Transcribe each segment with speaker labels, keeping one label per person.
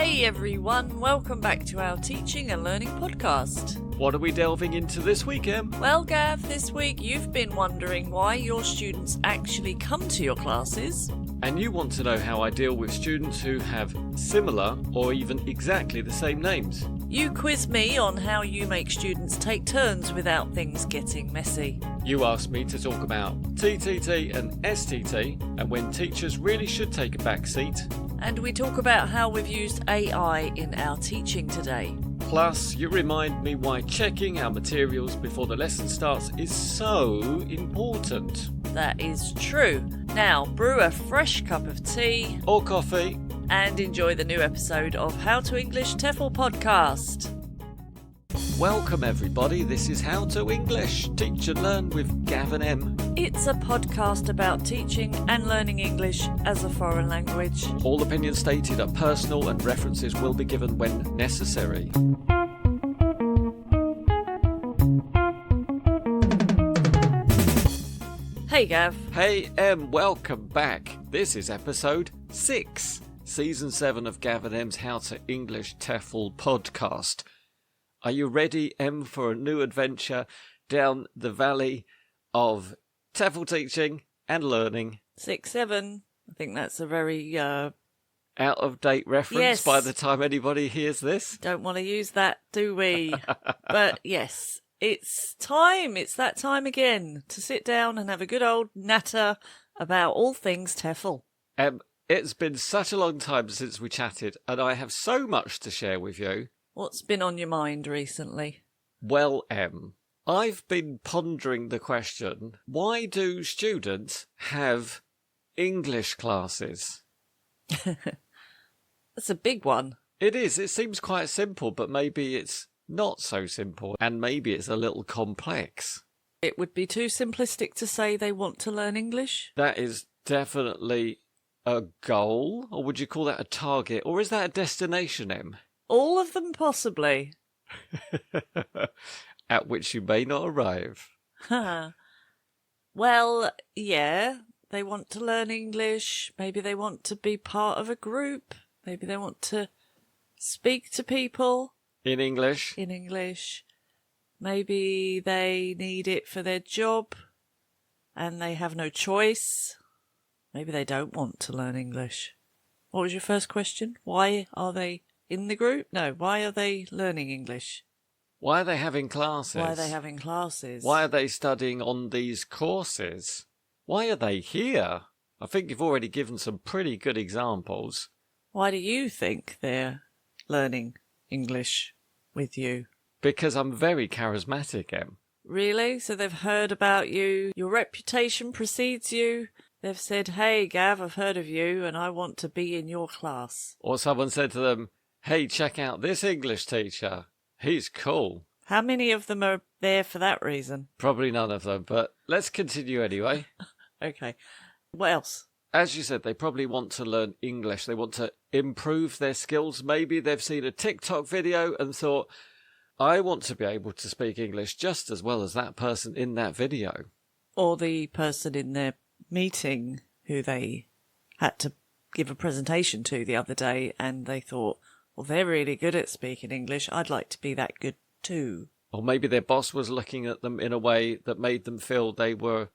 Speaker 1: Hey everyone, welcome back to our Teaching and Learning podcast.
Speaker 2: What are we delving into this week, Em?
Speaker 1: Well, Gav, this week you've been wondering why your students actually come to your classes.
Speaker 2: And you want to know how I deal with students who have similar or even exactly the same names.
Speaker 1: You quiz me on how you make students take turns without things getting messy.
Speaker 2: You asked me to talk about TTT and STT and when teachers really should take a back seat.
Speaker 1: And we talk about how we've used AI in our teaching today.
Speaker 2: Plus, you remind me why checking our materials before the lesson starts is so important.
Speaker 1: That is true. Now, brew a fresh cup of tea
Speaker 2: Or coffee.
Speaker 1: and enjoy the new episode of How to English TEFL Podcast.
Speaker 2: Welcome everybody, this is How to English, Teach and Learn with Gav and Em.
Speaker 1: It's a podcast about teaching and learning English as a foreign language.
Speaker 2: All opinions stated are personal and references will be given when necessary.
Speaker 1: Hey Gav.
Speaker 2: Hey Em, welcome back. This is episode 6, season 7 of Gav and Em's How to English TEFL podcast. Are you ready, Em, for a new adventure down the valley of TEFL teaching and learning?
Speaker 1: 6-7. I think that's a very
Speaker 2: Out-of-date reference
Speaker 1: Yes.
Speaker 2: by the time anybody hears this.
Speaker 1: don't want to use that, do we? But yes, it's time. It's that time again to sit down and have a good old natter about all things TEFL.
Speaker 2: It's been such a long time since we chatted, and I have so much to share with you.
Speaker 1: What's been on your mind recently?
Speaker 2: Well, Em, I've been pondering the question, why do students have English classes?
Speaker 1: That's a big one.
Speaker 2: It is. It seems quite simple, but maybe it's not so simple, and maybe it's a little complex.
Speaker 1: It would be too simplistic to say they want to learn English.
Speaker 2: That is definitely a goal, or would you call that a target, or is that a destination, Em?
Speaker 1: All of them possibly.
Speaker 2: At which you may not arrive.
Speaker 1: Well, yeah, they want to learn English. Maybe they want to be part of a group. Maybe they want to speak to people
Speaker 2: In English?
Speaker 1: in English. Maybe they need it for their job and they have no choice. Maybe they don't want to learn English. What was your first question? Why are they in the group? No, why are they learning English?
Speaker 2: Why are they having classes?
Speaker 1: Why are they having classes?
Speaker 2: Why are they studying on these courses? Why are they here? I think you've already given some pretty good examples.
Speaker 1: Why do you think they're learning English with you?
Speaker 2: Because I'm very charismatic, Em.
Speaker 1: Really? So they've heard about you, your reputation precedes you. They've said, hey, Gav, I've heard of you and I want to be in your class.
Speaker 2: Or someone said to them, hey, check out this English teacher. He's cool.
Speaker 1: How many of them are there for that reason?
Speaker 2: Probably none of them, but let's continue anyway.
Speaker 1: Okay. What else?
Speaker 2: As you said, they probably want to learn English. They want to improve their skills. Maybe they've seen a TikTok video and thought, I want to be able to speak English just as well as that person in that video.
Speaker 1: Or the person in their meeting who they had to give a presentation to the other day and they thought, well, they're really good at speaking English. I'd like to be that good too.
Speaker 2: Or maybe their boss was looking at them in a way that made them feel they were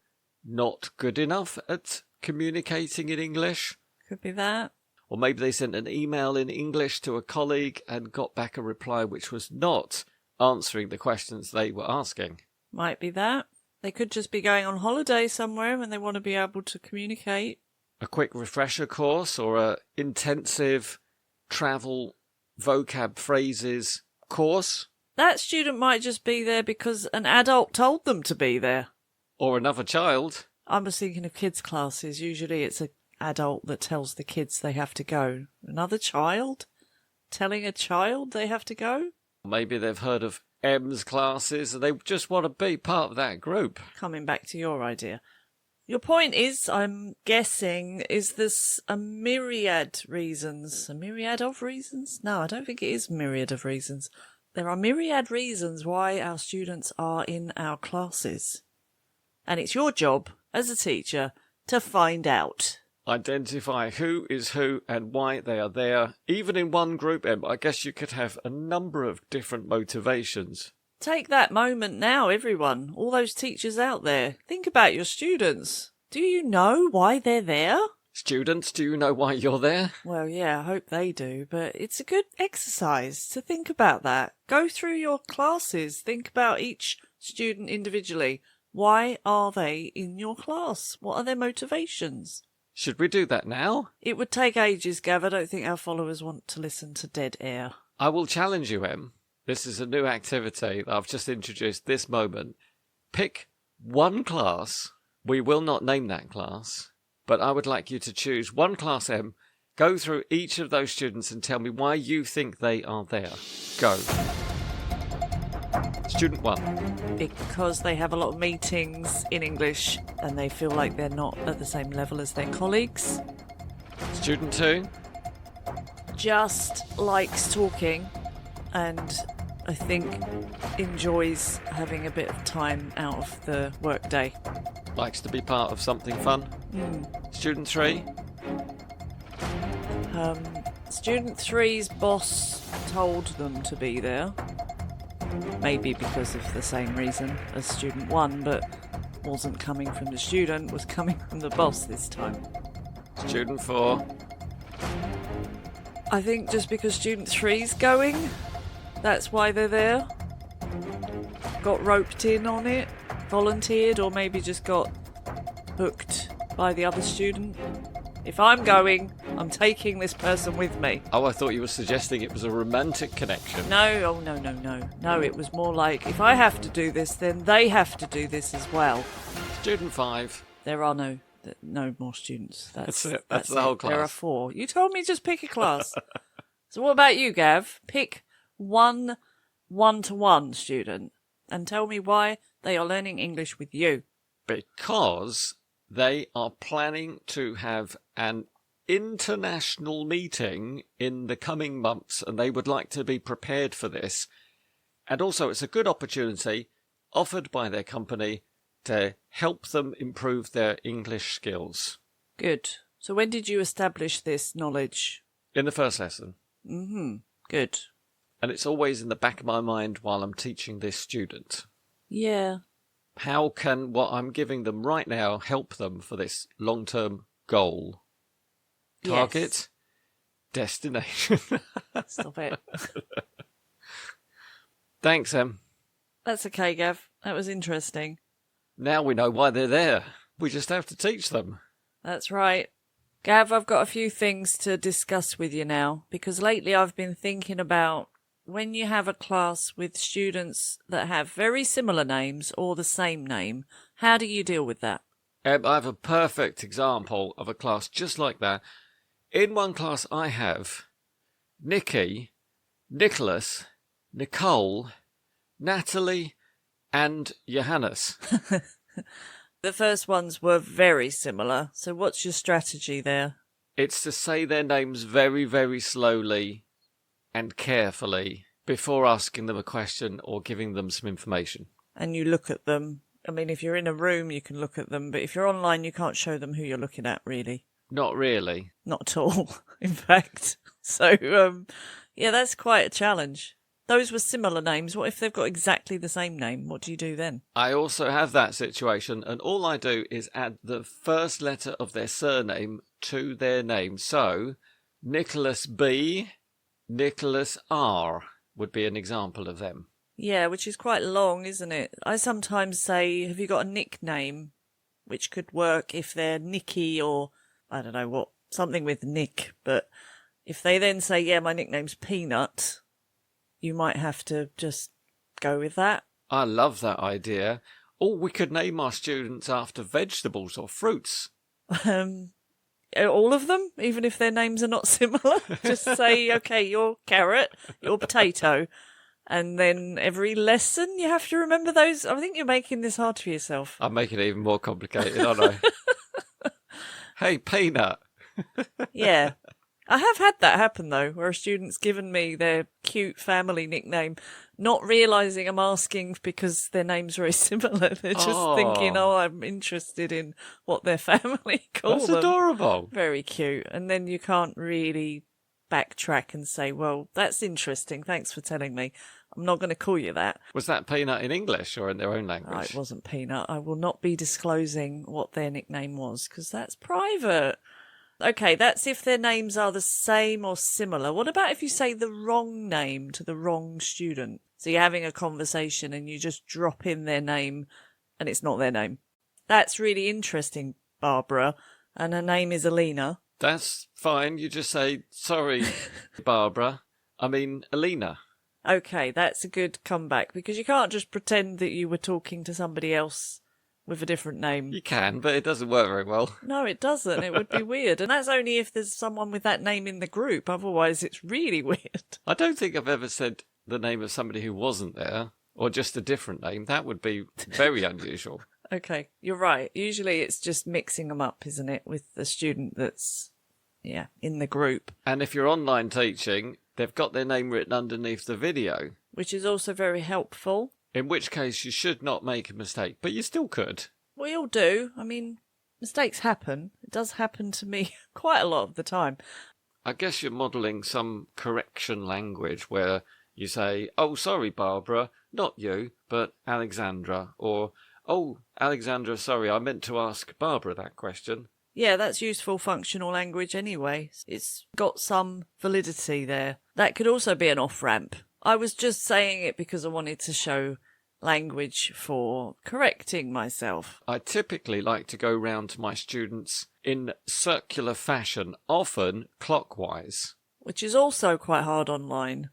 Speaker 2: not good enough at communicating in English.
Speaker 1: Could be that.
Speaker 2: Or maybe they sent an email in English to a colleague and got back a reply which was not answering the questions they were asking.
Speaker 1: Might be that. They could just be going on holiday somewhere and they want to be able to communicate.
Speaker 2: A quick refresher course or a intensive travel vocab phrases course.
Speaker 1: That student might just be there because an adult told them to be there.
Speaker 2: Or another child.
Speaker 1: I was thinking of kids' classes. Usually it's an adult that tells the kids they have to go. Another child? Telling a child they have to go?
Speaker 2: Maybe they've heard of Em's classes and they just want to be part of that group.
Speaker 1: Coming back to your idea. Your point is, I'm guessing, is this a myriad reasons? A myriad of reasons? No, I don't think it is myriad of reasons. There are myriad reasons why our students are in our classes. And it's your job, as a teacher, to find out.
Speaker 2: identify who is who and why they are there. Even in one group, Em, I guess you could have a number of different motivations.
Speaker 1: Take that moment now, everyone. All those teachers out there. Think about your students. Do you know why they're there?
Speaker 2: Students, do you know why you're there?
Speaker 1: Well, yeah, I hope they do, but it's a good exercise to think about that. Go through your classes. Think about each student individually. Why are they in your class? What are their motivations?
Speaker 2: Should we do that now?
Speaker 1: It would take ages, Gav. I don't think our followers want to listen to dead air.
Speaker 2: I will challenge you, Em. This is a new activity that I've just introduced this moment. Pick one class. We will not name that class, but I would like you to choose one class, Em. Go through each of those students and tell me why you think they are there. Go. Student 1.
Speaker 1: Because they have a lot of meetings in English and they feel like they're not at the same level as their colleagues.
Speaker 2: Student 2.
Speaker 1: Just likes talking and I think enjoys having a bit of time out of the workday.
Speaker 2: Likes to be part of something fun. Student 3.
Speaker 1: Student 3's boss told them to be there. Maybe because of the same reason as student 1, but wasn't coming from the student, was coming from the boss this time.
Speaker 2: Student 4.
Speaker 1: I think just because student 3's going, that's why they're there. Got roped in on it, volunteered, or maybe just got hooked by the other student. If I'm going, I'm taking this person with me.
Speaker 2: Oh, I thought you were suggesting it was a romantic connection.
Speaker 1: No, oh no. No, it was more like, if I have to do this, then they have to do this as well.
Speaker 2: Student 5.
Speaker 1: There are no more students.
Speaker 2: That's it. That's the whole class.
Speaker 1: There are 4. You told me just pick a class. So what about you, Gav? Pick one one-to-one student and tell me why they are learning English with you.
Speaker 2: Because they are planning to have an international meeting in the coming months and they would like to be prepared for this. And also it's a good opportunity offered by their company to help them improve their English skills.
Speaker 1: Good. So when did you establish this knowledge?
Speaker 2: In the first lesson.
Speaker 1: Good.
Speaker 2: And it's always in the back of my mind while I'm teaching this student.
Speaker 1: Yeah.
Speaker 2: How can what I'm giving them right now help them for this long-term goal? Target,
Speaker 1: yes.
Speaker 2: Destination.
Speaker 1: Stop it.
Speaker 2: Thanks, Em.
Speaker 1: That's okay, Gav. That was interesting.
Speaker 2: Now we know why they're there. We just have to teach them.
Speaker 1: That's right. Gav, I've got a few things to discuss with you now, because lately I've been thinking about when you have a class with students that have very similar names or the same name, how do you deal with that?
Speaker 2: I have a perfect example of a class just like that. In one class I have Nikki, Nicholas, Nicole, Natalie and Johannes.
Speaker 1: The first ones were very similar, so what's your strategy there?
Speaker 2: It's to say their names very, very slowly and carefully before asking them a question or giving them some information.
Speaker 1: And you look at them. I mean, if you're in a room, you can look at them, but if you're online, you can't show them who you're looking at, really.
Speaker 2: Not really.
Speaker 1: Not at all, in fact. So, yeah, that's quite a challenge. Those were similar names. What if they've got exactly the same name? What do you do then?
Speaker 2: I also have that situation, and all I do is add the first letter of their surname to their name. So, Nicholas B, Nicholas R would be an example of them.
Speaker 1: Yeah, which is quite long, isn't it? I sometimes say, have you got a nickname? Which could work if they're Nicky or, I don't know what, something with Nick. But if they then say, yeah, my nickname's Peanut, you might have to just go with that.
Speaker 2: I love that idea. Or we could name our students after vegetables or fruits.
Speaker 1: All of them, even if their names are not similar. Just say, okay, you're carrot, you're potato. And then every lesson you have to remember those. I think you're making this hard for yourself.
Speaker 2: I'm making it even more complicated, aren't I? Hey, Peanut.
Speaker 1: Yeah. I have had that happen, though, where a student's given me their cute family nickname, not realising I'm asking because their name's very similar. They're just thinking, I'm interested in what their family call them.
Speaker 2: That's adorable.
Speaker 1: Very cute. And then you can't really backtrack and say, well, that's interesting. Thanks for telling me. I'm not going to call you that.
Speaker 2: Was that Peanut in English or in their own language?
Speaker 1: It wasn't Peanut. I will not be disclosing what their nickname was because that's private. Okay, that's if their names are the same or similar. What about if you say the wrong name to the wrong student? So you're having a conversation and you just drop in their name and it's not their name. That's really interesting, Barbara. And her name is Alina.
Speaker 2: That's fine. You just say, sorry, Barbara. I mean, Alina.
Speaker 1: Okay, that's a good comeback because you can't just pretend that you were talking to somebody else with a different name.
Speaker 2: You can, but it doesn't work very well.
Speaker 1: No, it doesn't. It would be weird. And that's only if there's someone with that name in the group. Otherwise, it's really weird.
Speaker 2: I don't think I've ever said the name of somebody who wasn't there or just a different name. That would be very unusual.
Speaker 1: Okay, you're right. Usually it's just mixing them up, isn't it, with the student that's, in the group.
Speaker 2: And if you're online teaching, they've got their name written underneath the video.
Speaker 1: Which is also very helpful.
Speaker 2: In which case you should not make a mistake, but you still could.
Speaker 1: We all do. I mean, mistakes happen. It does happen to me quite a lot of the time.
Speaker 2: I guess you're modelling some correction language where you say, oh, sorry, Barbara, not you, but Alexandra, or, oh, Alexandra, sorry, I meant to ask Barbara that question.
Speaker 1: Yeah, that's useful functional language anyway. It's got some validity there. That could also be an off-ramp. I was just saying it because I wanted to show language for correcting myself.
Speaker 2: I typically like to go round to my students in circular fashion, often clockwise.
Speaker 1: Which is also quite hard online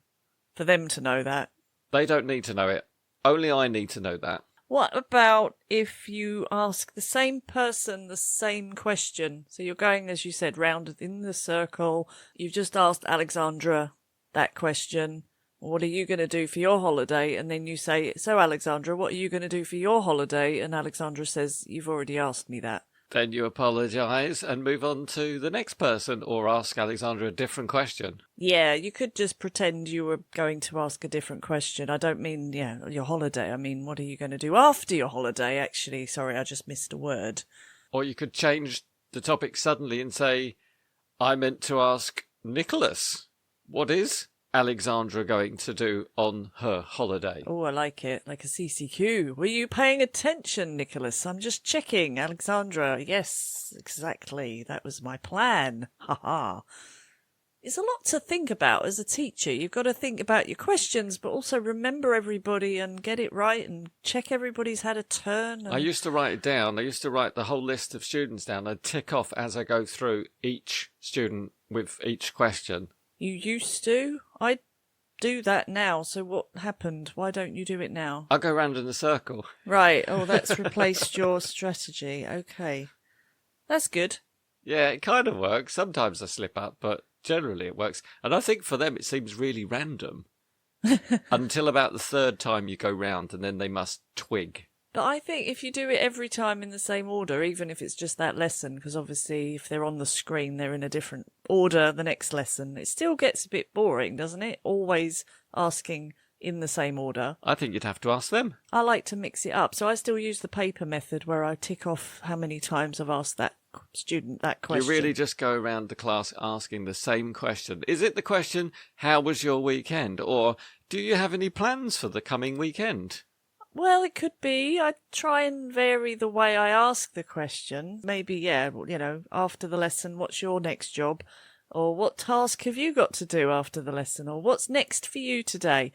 Speaker 1: for them to know that.
Speaker 2: They don't need to know it. Only I need to know that.
Speaker 1: What about if you ask the same person the same question? So you're going, as you said, round in the circle. You've just asked Alexandra that question. What are you going to do for your holiday? And then you say, so Alexandra, what are you going to do for your holiday? And Alexandra says, you've already asked me that.
Speaker 2: Then you apologise and move on to the next person or ask Alexandra a different question.
Speaker 1: Yeah, you could just pretend you were going to ask a different question. I don't mean, your holiday. I mean, what are you going to do after your holiday? Actually, sorry, I just missed a word.
Speaker 2: Or you could change the topic suddenly and say, I meant to ask Nicholas, what is Alexandra going to do on her holiday?
Speaker 1: Oh, I like it. Like a CCQ. Were you paying attention, Nicholas? I'm just checking. Alexandra, yes, exactly. That was my plan. Ha ha. It's a lot to think about as a teacher. You've got to think about your questions, but also remember everybody and get it right and check everybody's had a turn.
Speaker 2: I used to write it down. I used to write the whole list of students down. I'd tick off as I go through each student with each question.
Speaker 1: You used to? I do that now, so what happened? Why don't you do it now?
Speaker 2: I go round in a circle.
Speaker 1: Right, that's replaced your strategy. Okay. That's good.
Speaker 2: Yeah, it kind of works. Sometimes I slip up, but generally it works. And I think for them it seems really random. Until about the third time you go round, and then they must twig.
Speaker 1: But I think if you do it every time in the same order, even if it's just that lesson, because obviously if they're on the screen, they're in a different order the next lesson, it still gets a bit boring, doesn't it? Always asking in the same order.
Speaker 2: I think you'd have to ask them.
Speaker 1: I like to mix it up. So I still use the paper method where I tick off how many times I've asked that student that question.
Speaker 2: You really just go around the class asking the same question. Is it the question, how was your weekend? Or do you have any plans for the coming weekend?
Speaker 1: Well, it could be. I try and vary the way I ask the question. Maybe, after the lesson, what's your next job? Or what task have you got to do after the lesson? Or what's next for you today?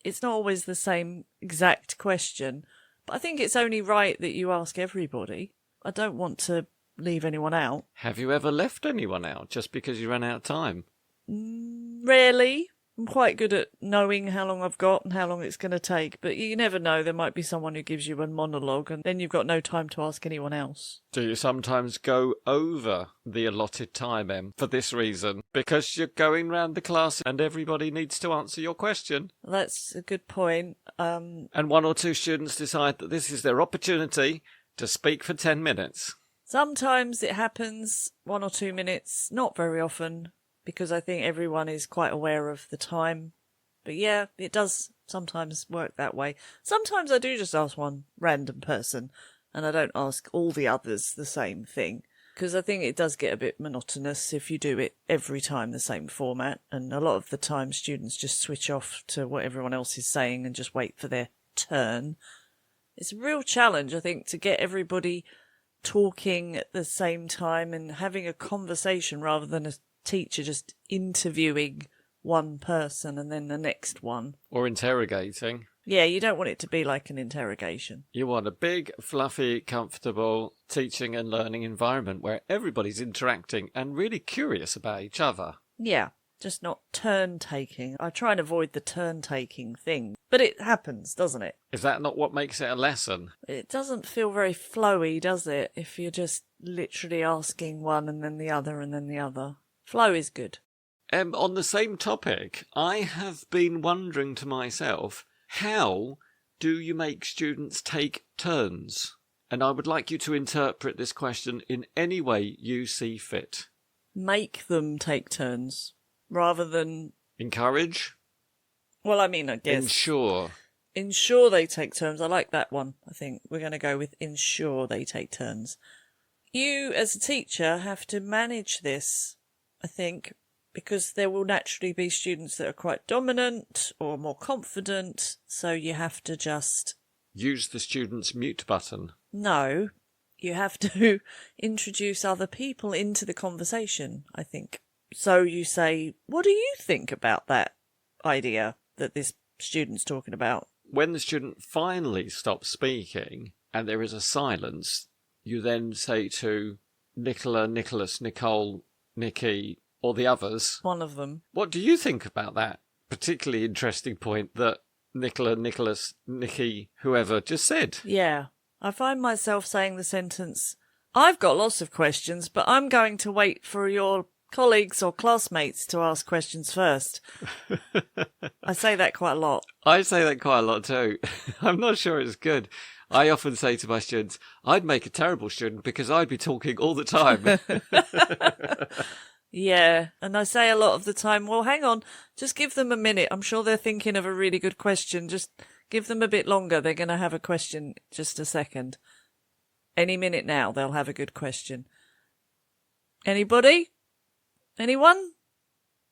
Speaker 1: It's not always the same exact question, but I think it's only right that you ask everybody. I don't want to leave anyone out.
Speaker 2: Have you ever left anyone out just because you ran out of time?
Speaker 1: Rarely. I'm quite good at knowing how long I've got and how long it's going to take, but you never know. There might be someone who gives you a monologue and then you've got no time to ask anyone else.
Speaker 2: Do you sometimes go over the allotted time, Em, for this reason? Because you're going round the class and everybody needs to answer your question.
Speaker 1: That's a good point.
Speaker 2: And one or two students decide that this is their opportunity to speak for 10 minutes.
Speaker 1: Sometimes it happens 1 or 2 minutes, not very often. because I think everyone is quite aware of the time. But yeah, it does sometimes work that way. Sometimes I do just ask one random person and I don't ask all the others the same thing, because I think it does get a bit monotonous if you do it every time the same format. And a lot of the time students just switch off to what everyone else is saying and just wait for their turn. It's a real challenge, I think, to get everybody talking at the same time and having a conversation rather than a teacher just interviewing one person and then the next one.
Speaker 2: Or interrogating.
Speaker 1: Yeah, you don't want it to be like an interrogation.
Speaker 2: You want a big, fluffy, comfortable teaching and learning environment where everybody's interacting and really curious about each other.
Speaker 1: Yeah, just not turn-taking. I try and avoid the turn-taking thing. But it happens, doesn't it?
Speaker 2: Is that not what makes it a lesson?
Speaker 1: It doesn't feel very flowy, does it? If you're just literally asking one and then the other and then the other. Flow is good.
Speaker 2: On the same topic, I have been wondering to myself, how do you make students take turns? And I would like you to interpret this question in any way you see fit.
Speaker 1: Make them take turns rather than...
Speaker 2: Encourage?
Speaker 1: Well, I mean, I guess...
Speaker 2: Ensure.
Speaker 1: Ensure they take turns. I like that one, I think. We're going to go with ensure they take turns. You, as a teacher, have to manage this, I think, because there will naturally be students that are quite dominant or more confident, so you have to just...
Speaker 2: Use the student's mute button.
Speaker 1: No, you have to introduce other people into the conversation, I think. So you say, what do you think about that idea that this student's talking about?
Speaker 2: When the student finally stops speaking and there is a silence, you then say to Nicola, Nicholas, Nicole, Nikki, or the others,
Speaker 1: one of them,
Speaker 2: what do you think about that particularly interesting point that Nicola, Nicholas, Nikki, whoever just said?
Speaker 1: Yeah. I find myself saying the sentence, I've got lots of questions, but I'm going to wait for your colleagues or classmates to ask questions first. I say that quite a lot.
Speaker 2: I say that quite a lot too. I'm not sure it's good. I often say to my students, I'd make a terrible student because I'd be talking all the time.
Speaker 1: Yeah, and I say a lot of the time, well, hang on, just give them a minute. I'm sure they're thinking of a really good question. Just give them a bit longer. They're going to have a question just a second. Any minute now, they'll have a good question. Anybody? Anyone?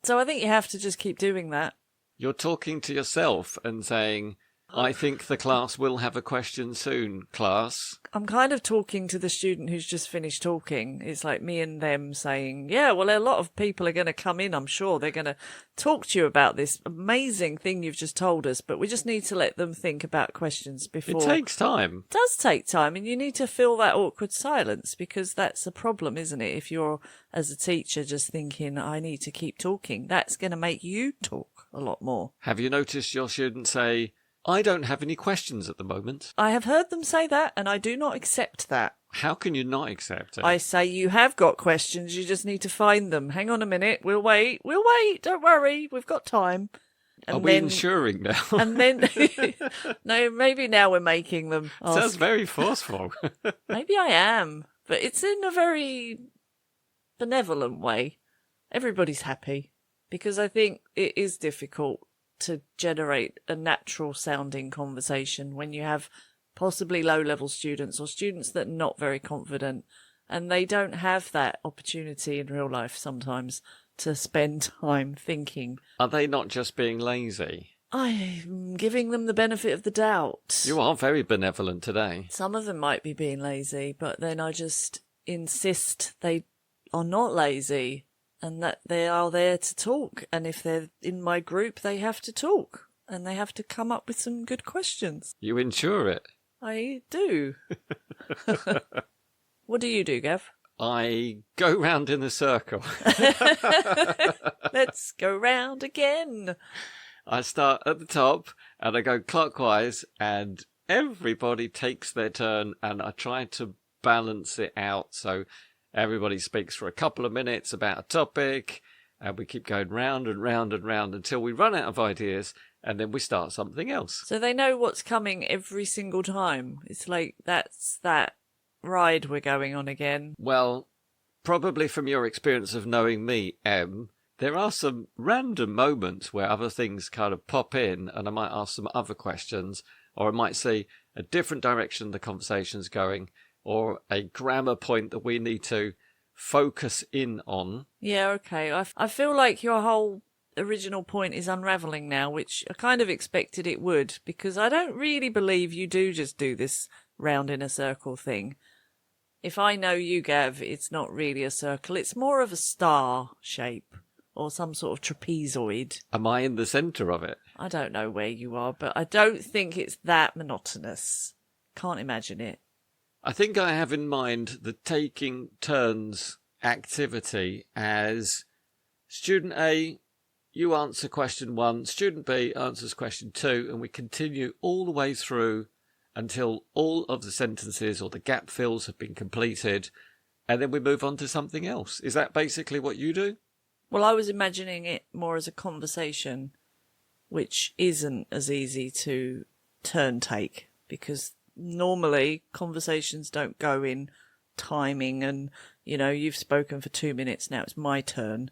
Speaker 1: So I think you have to just keep doing that.
Speaker 2: You're talking to yourself and saying, I think the class will have a question soon, class.
Speaker 1: I'm kind of talking to the student who's just finished talking. It's like me and them saying, yeah, well, a lot of people are going to come in, I'm sure. They're going to talk to you about this amazing thing you've just told us, but we just need to let them think about questions before.
Speaker 2: It takes time.
Speaker 1: It does take time, and you need to fill that awkward silence, because that's a problem, isn't it? If you're, as a teacher, just thinking, I need to keep talking, that's going to make you talk a lot more.
Speaker 2: Have you noticed your students say, I don't have any questions at the moment?
Speaker 1: I have heard them say that, and I do not accept that.
Speaker 2: How can you not accept it?
Speaker 1: I say you have got questions, you just need to find them. Hang on a minute, we'll wait, don't worry, we've got time. And
Speaker 2: Are we ensuring now?
Speaker 1: And then, no, maybe now we're making them ask.
Speaker 2: Sounds very forceful.
Speaker 1: Maybe I am, but it's in a very benevolent way. Everybody's happy, because I think it is difficult to generate a natural sounding conversation when you have possibly low-level students or students that are not very confident, and they don't have that opportunity in real life sometimes to spend time thinking.
Speaker 2: Are they not just being lazy?
Speaker 1: I'm giving them the benefit of the doubt.
Speaker 2: You are very benevolent today.
Speaker 1: Some of them might be being lazy, but then I just insist they are not lazy and that they are there to talk. And if they're in my group, they have to talk and they have to come up with some good questions.
Speaker 2: You ensure it.
Speaker 1: I do. What do you do, Gav?
Speaker 2: I go round in a circle.
Speaker 1: Let's go round again.
Speaker 2: I start at the top and I go clockwise and everybody takes their turn, and I try to balance it out so everybody speaks for a couple of minutes about a topic, and we keep going round and round and round until we run out of ideas, and then we start something else.
Speaker 1: So they know what's coming every single time. It's like, that's that ride we're going on again.
Speaker 2: Well, probably from your experience of knowing me, Em, There are some random moments where other things kind of pop in and I might ask some other questions, or I might see a different direction the conversation's going, or a grammar point that we need to focus in on.
Speaker 1: Yeah, okay. I feel like your whole original point is unravelling now, which I kind of expected it would, because I don't really believe you do just do this round in a circle thing. If I know you, Gav, it's not really a circle. It's more of a star shape or some sort of trapezoid.
Speaker 2: Am I in the centre of it?
Speaker 1: I don't know where you are, but I don't think it's that monotonous. Can't imagine it.
Speaker 2: I think I have in mind the taking turns activity as student A, you answer question 1, student B answers question 2, and we continue all the way through until all of the sentences or the gap fills have been completed, and then we move on to something else. Is that basically what you do?
Speaker 1: Well, I was imagining it more as a conversation, which isn't as easy to turn take, because normally conversations don't go in timing and, you know, you've spoken for 2 minutes, now it's my turn.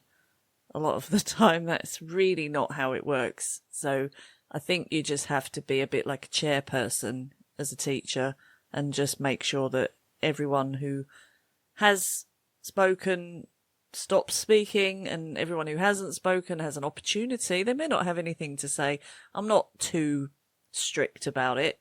Speaker 1: A lot of the time that's really not how it works. So I think you just have to be a bit like a chairperson as a teacher and just make sure that everyone who has spoken stops speaking and everyone who hasn't spoken has an opportunity. They may not have anything to say. I'm not too strict about it,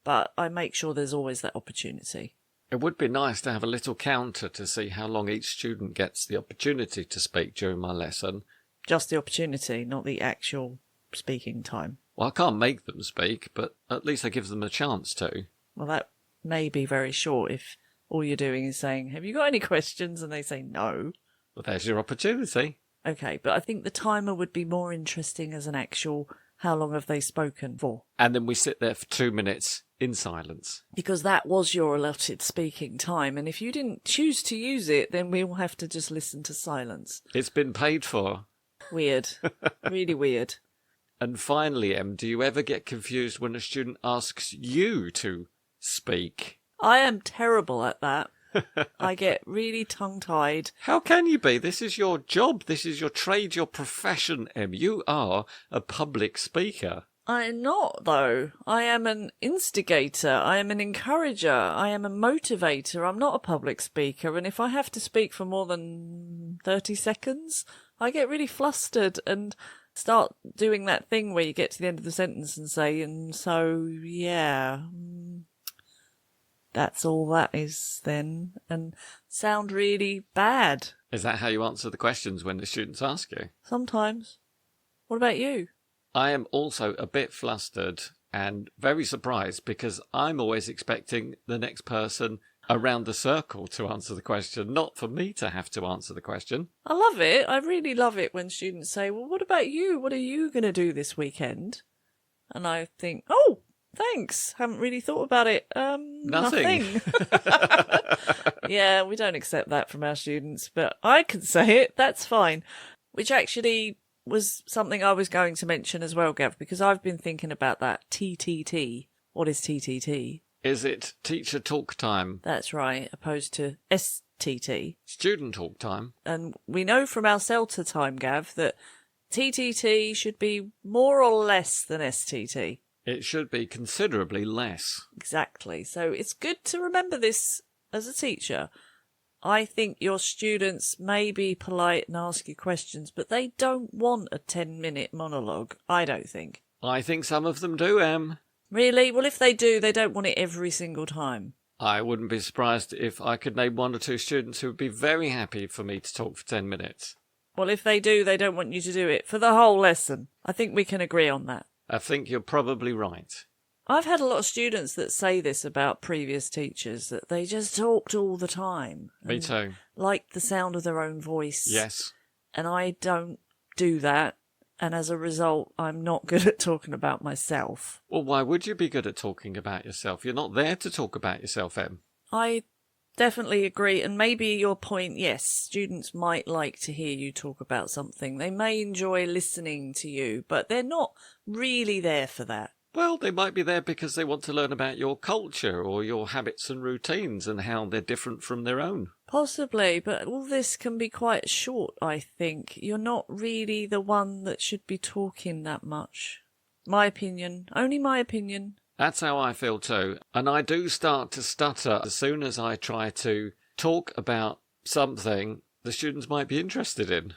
Speaker 1: but I make sure there's always that opportunity.
Speaker 2: It would be nice to have a little counter to see how long each student gets the opportunity to speak during my lesson.
Speaker 1: Just the opportunity, not the actual speaking time.
Speaker 2: Well, I can't make them speak, but at least I give them a chance to.
Speaker 1: Well, that may be very short if all you're doing is saying, have you got any questions? And they say no.
Speaker 2: Well, there's your opportunity.
Speaker 1: Okay, but I think the timer would be more interesting as an actual, how long have they spoken for?
Speaker 2: And then we sit there for 2 minutes in silence.
Speaker 1: Because that was your allotted speaking time, and if you didn't choose to use it, then we'll have to just listen to silence.
Speaker 2: It's been paid for.
Speaker 1: Weird. Really weird.
Speaker 2: And finally, Em, do you ever get confused when a student asks you to speak?
Speaker 1: I am terrible at that. I get really tongue-tied.
Speaker 2: How can you be? This is your job. This is your trade, your profession, Em. You are a public speaker.
Speaker 1: I'm not, though. I am an instigator. I am an encourager. I am a motivator. I'm not a public speaker. And if I have to speak for more than 30 seconds, I get really flustered and start doing that thing where you get to the end of the sentence and say, and so, yeah, that's all that is then, and sound really bad.
Speaker 2: Is that how you answer the questions when the students ask you?
Speaker 1: Sometimes. What about you?
Speaker 2: I am also a bit flustered and very surprised because I'm always expecting the next person around the circle to answer the question, not for me to have to answer the question.
Speaker 1: I love it. I really love it when students say, well, what about you? What are you going to do this weekend? And I think, oh, thanks. Haven't really thought about it. Nothing. Yeah, we don't accept that from our students, but I can say it. That's fine. Which actually was something I was going to mention as well, Gav, because I've been thinking about that. TTT. What is TTT?
Speaker 2: Is it teacher talk time?
Speaker 1: That's right, opposed to STT.
Speaker 2: Student talk time.
Speaker 1: And we know from our CELTA time, Gav, that TTT should be more or less than STT.
Speaker 2: It should be considerably less.
Speaker 1: Exactly. So it's good to remember this as a teacher. I think your students may be polite and ask you questions, but they don't want a 10-minute monologue, I don't think.
Speaker 2: I think some of them do, Em.
Speaker 1: Really? Well, if they do, they don't want it every single time.
Speaker 2: I wouldn't be surprised if I could name 1 or 2 students who would be very happy for me to talk for 10 minutes.
Speaker 1: Well, if they do, they don't want you to do it for the whole lesson. I think we can agree on that.
Speaker 2: I think you're probably right.
Speaker 1: I've had a lot of students that say this about previous teachers, that they just talked all the time.
Speaker 2: Me too.
Speaker 1: Like the sound of their own voice.
Speaker 2: Yes.
Speaker 1: And I don't do that. And as a result, I'm not good at talking about myself.
Speaker 2: Well, why would you be good at talking about yourself? You're not there to talk about yourself, Em.
Speaker 1: I definitely agree. And maybe your point, yes, students might like to hear you talk about something. They may enjoy listening to you, but they're not really there for that.
Speaker 2: Well, they might be there because they want to learn about your culture or your habits and routines and how they're different from their own.
Speaker 1: Possibly, but all this can be quite short, I think. You're not really the one that should be talking that much. My opinion. Only my opinion.
Speaker 2: That's how I feel too. And I do start to stutter as soon as I try to talk about something the students might be interested in.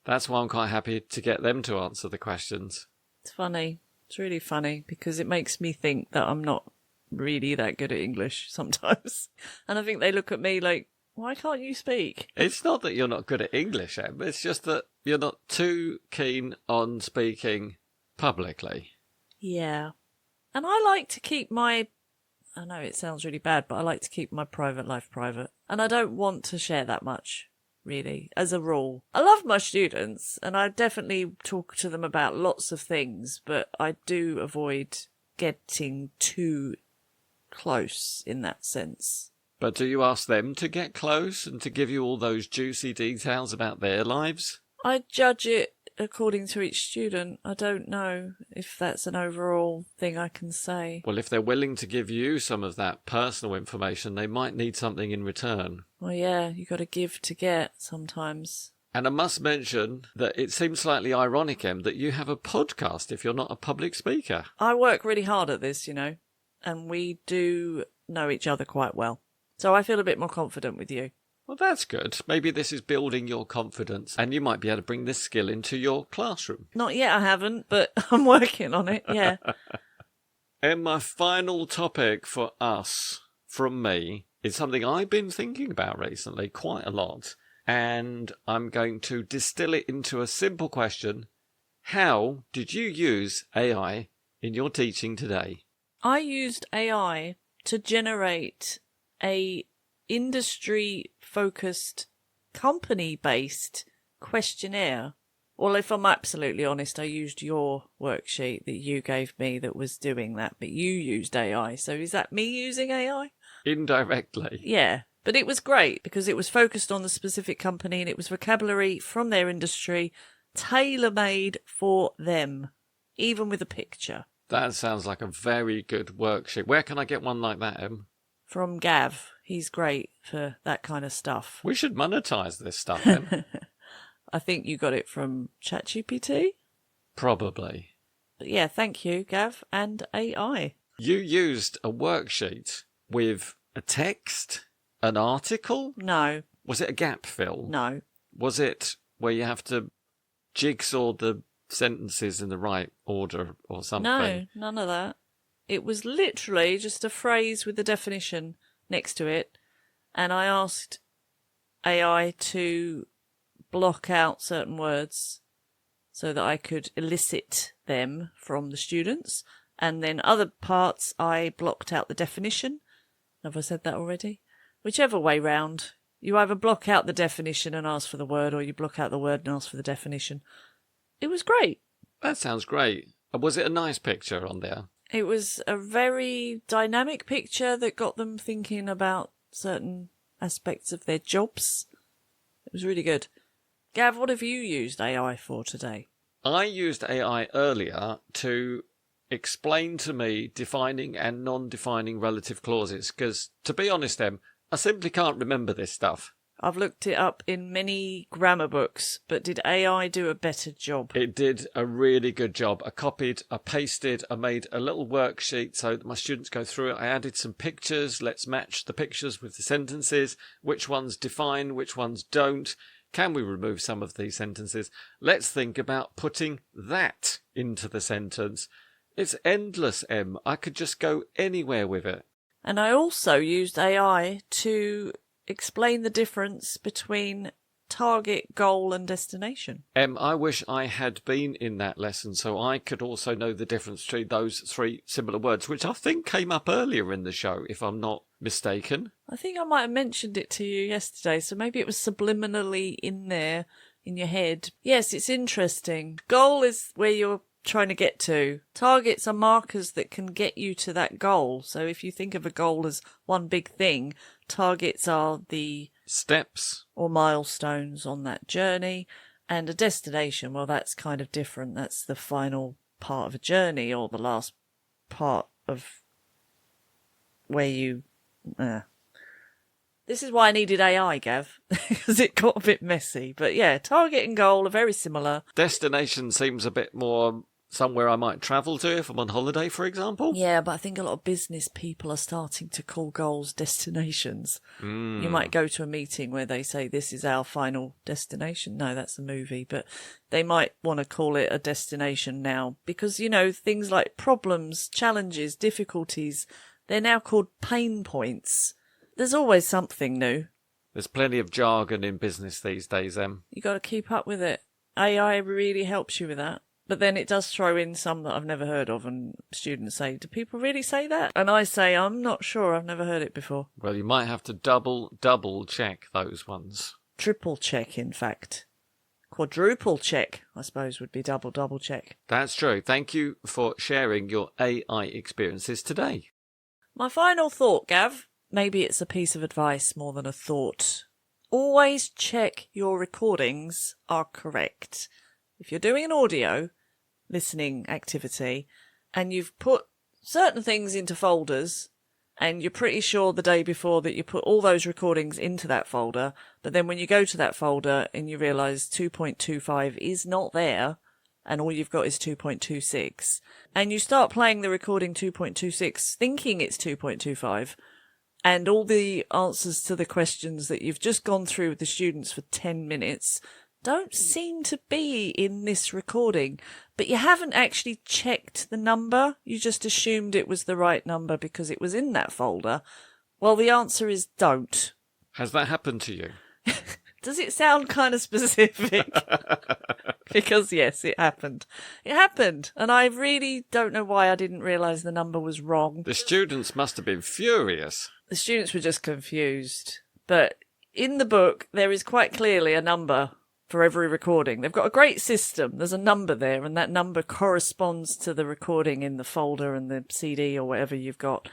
Speaker 2: That's why I'm quite happy to get them to answer the questions.
Speaker 1: It's funny. It's really funny because it makes me think that I'm not really that good at English sometimes. And I think they look at me like, why can't you speak?
Speaker 2: It's not that you're not good at English, Em. It's just that you're not too keen on speaking publicly.
Speaker 1: Yeah. And I like to keep I know it sounds really bad, but I like to keep my private life private. And I don't want to share that much, really, as a rule. I love my students, and I definitely talk to them about lots of things, but I do avoid getting too close in that sense.
Speaker 2: But do you ask them to get close and to give you all those juicy details about their lives?
Speaker 1: I judge it according to each student. I don't know if that's an overall thing I can say.
Speaker 2: Well, if they're willing to give you some of that personal information, they might need something in return.
Speaker 1: Well, yeah, you got to give to get sometimes.
Speaker 2: And I must mention that it seems slightly ironic, Em, that you have a podcast if you're not a public speaker.
Speaker 1: I work really hard at this, and we do know each other quite well. So I feel a bit more confident with you.
Speaker 2: Well, that's good. Maybe this is building your confidence, and you might be able to bring this skill into your classroom.
Speaker 1: Not yet, I haven't, but I'm working on it, yeah.
Speaker 2: And my final topic for us, from me, is something I've been thinking about recently quite a lot, and I'm going to distill it into a simple question. How did you use AI in your teaching today?
Speaker 1: I used AI to generate a industry-focused, company-based questionnaire. Well, if I'm absolutely honest, I used your worksheet that you gave me that was doing that, but you used AI. So is that me using AI?
Speaker 2: Indirectly.
Speaker 1: Yeah, but it was great because it was focused on the specific company and it was vocabulary from their industry, tailor-made for them, even with a picture.
Speaker 2: That sounds like a very good worksheet. Where can I get one like that, Em?
Speaker 1: From Gav. He's great for that kind of stuff.
Speaker 2: We should monetize this stuff, Em.
Speaker 1: I think you got it from ChatGPT?
Speaker 2: Probably.
Speaker 1: But yeah, thank you, Gav, and AI.
Speaker 2: You used a worksheet with a text, an article?
Speaker 1: No.
Speaker 2: Was it a gap fill?
Speaker 1: No.
Speaker 2: Was it where you have to jigsaw the sentences in the right order or something?
Speaker 1: No, none of that. It was literally just a phrase with the definition next to it, and I asked AI to block out certain words so that I could elicit them from the students, and then other parts I blocked out the definition. Have I said that already? Whichever way round. You either block out the definition and ask for the word, or you block out the word and ask for the definition. It was great.
Speaker 2: That sounds great. Was it a nice picture on there?
Speaker 1: It was a very dynamic picture that got them thinking about certain aspects of their jobs. It was really good. Gav, what have you used AI for today?
Speaker 2: I used AI earlier to explain to me defining and non-defining relative clauses, because, to be honest, Em, I simply can't remember this stuff.
Speaker 1: I've looked it up in many grammar books, but did AI do a better job?
Speaker 2: It did a really good job. I copied, I pasted, I made a little worksheet so that my students go through it. I added some pictures. Let's match the pictures with the sentences. Which ones define, which ones don't. Can we remove some of these sentences? Let's think about putting that into the sentence. It's endless, Em. I could just go anywhere with it.
Speaker 1: And I also used AI to explain the difference between target, goal and destination.
Speaker 2: I wish I had been in that lesson so I could also know the difference between those three similar words, which I think came up earlier in the show, if I'm not mistaken.
Speaker 1: I think I might have mentioned it to you yesterday, so maybe it was subliminally in there in your head. Yes, it's interesting. Goal is where you're trying to get to. Targets are markers that can get you to that goal. So if you think of a goal as one big thing, targets are the
Speaker 2: steps
Speaker 1: or milestones on that journey, and a destination, well, that's kind of different. That's the final part of a journey or the last part of where you... This is why I needed AI, Gav, because it got a bit messy. But yeah, target and goal are very similar.
Speaker 2: Destination seems a bit more somewhere I might travel to if I'm on holiday, for example.
Speaker 1: Yeah, but I think a lot of business people are starting to call goals destinations. You might go to a meeting where they say, this is our final destination. No, that's a movie. But they might want to call it a destination now because, things like problems, challenges, difficulties, they're now called pain points. There's always something new.
Speaker 2: There's plenty of jargon in business these days, Em.
Speaker 1: You got to keep up with it. AI really helps you with that. But then it does throw in some that I've never heard of, and students say, do people really say that? And I say, I'm not sure, I've never heard it before.
Speaker 2: Well, you might have to double check those ones.
Speaker 1: Triple check, in fact. Quadruple check, I suppose, would be double check.
Speaker 2: That's true. Thank you for sharing your AI experiences today.
Speaker 1: My final thought, Gav, maybe it's a piece of advice more than a thought. Always check your recordings are correct. If you're doing an audio listening activity and you've put certain things into folders and you're pretty sure the day before that you put all those recordings into that folder, but then when you go to that folder and you realise 2.25 is not there and all you've got is 2.26 and you start playing the recording 2.26 thinking it's 2.25 and all the answers to the questions that you've just gone through with the students for 10 minutes don't seem to be in this recording, but you haven't actually checked the number. You just assumed it was the right number because it was in that folder. Well, the answer is don't.
Speaker 2: Has that happened to you?
Speaker 1: Does it sound kind of specific? Because yes, it happened. It happened. And I really don't know why I didn't realise the number was wrong.
Speaker 2: The students must have been furious.
Speaker 1: The students were just confused. But in the book, there is quite clearly a number for every recording. They've got a great system. There's a number there, and that number corresponds to the recording in the folder and the CD or whatever you've got.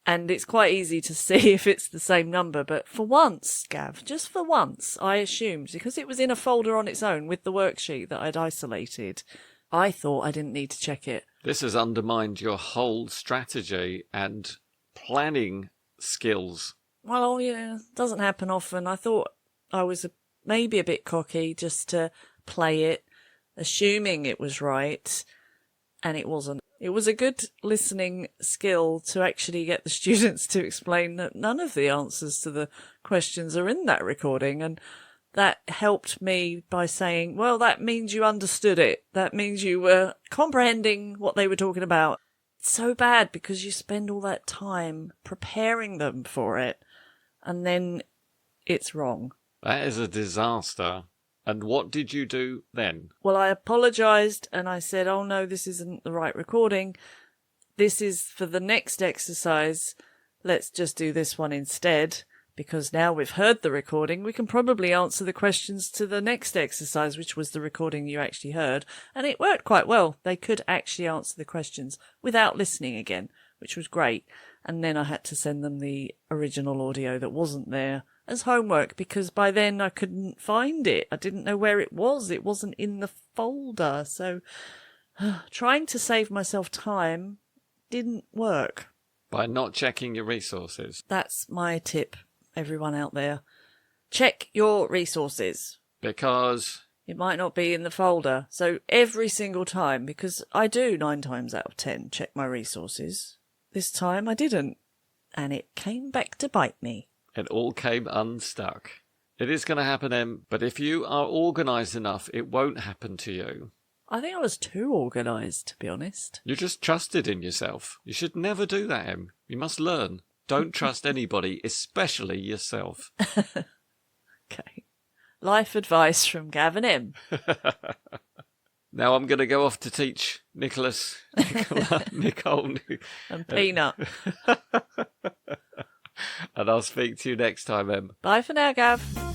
Speaker 1: And it's quite easy to see if it's the same number. But for once, Gav, just for once, I assumed, because it was in a folder on its own with the worksheet that I'd isolated, I thought I didn't need to check it.
Speaker 2: This has undermined your whole strategy and planning skills.
Speaker 1: Well, yeah, it doesn't happen often. I thought I was maybe a bit cocky just to play it, assuming it was right, and it wasn't. It was a good listening skill to actually get the students to explain that none of the answers to the questions are in that recording, and that helped me by saying, well, that means you understood it. That means you were comprehending what they were talking about. It's so bad because you spend all that time preparing them for it, and then it's wrong.
Speaker 2: That is a disaster. And what did you do then?
Speaker 1: Well, I apologised and I said, oh no, this isn't the right recording. This is for the next exercise. Let's just do this one instead. Because now we've heard the recording, we can probably answer the questions to the next exercise, which was the recording you actually heard. And it worked quite well. They could actually answer the questions without listening again, which was great. And then I had to send them the original audio that wasn't there as homework, because by then I couldn't find it. I didn't know where it was. It wasn't in the folder. So trying to save myself time didn't work.
Speaker 2: By not checking your resources.
Speaker 1: That's my tip, everyone out there. Check your resources.
Speaker 2: Because
Speaker 1: it might not be in the folder. So every single time, because I do 9 times out of 10 check my resources. This time I didn't. And it came back to bite me.
Speaker 2: It all came unstuck. It is going to happen, Em, but if you are organised enough, it won't happen to you.
Speaker 1: I think I was too organised, to be honest.
Speaker 2: You just trusted in yourself. You should never do that, Em. You must learn. Don't trust anybody, especially yourself.
Speaker 1: Okay. Life advice from Gav and Em.
Speaker 2: Now I'm going to go off to teach Nicole,
Speaker 1: and Peanut.
Speaker 2: And I'll speak to you next time, Em.
Speaker 1: Bye for now, Gav.